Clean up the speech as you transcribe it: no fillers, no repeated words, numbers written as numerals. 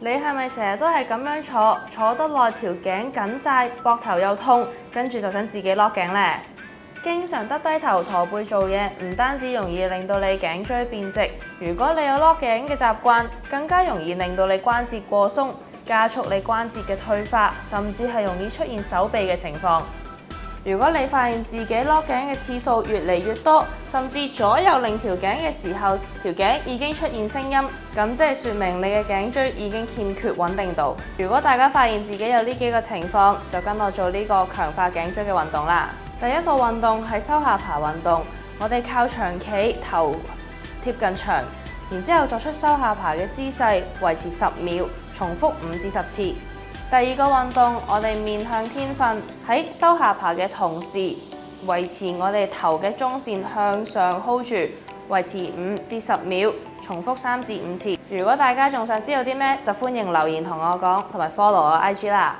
你係咪成日都係咁樣坐，坐得耐條頸緊晒，膊頭又痛，跟住就想自己落頸呢？經常得低頭駝背做嘢，唔單止容易令到你頸椎變直，如果你有落頸嘅習慣，更加容易令到你關節過鬆，加速你關節嘅退化，甚至係容易出現手臂嘅情況。如果你發現自己落頸嘅次數越嚟越多，甚至左右擰條頸嘅時候，條頸已經出現聲音，咁即係說明你嘅頸椎已經欠缺穩定度。如果大家發現自己有呢幾個情況，就跟我做呢個強化頸椎嘅運動啦。第一個運動係收下爬運動，我哋靠長企，頭貼近牆，然之後作出收下爬嘅姿勢，維持10秒，重複5至10次。第二個運動，我哋面向天瞓，喺收下爬嘅同時，維持我哋頭嘅中線向上 hold 住，維持5至10秒，重複3至5次。如果大家仲想知道啲咩，就歡迎留言同我講，同埋 follow 我 IG 啦。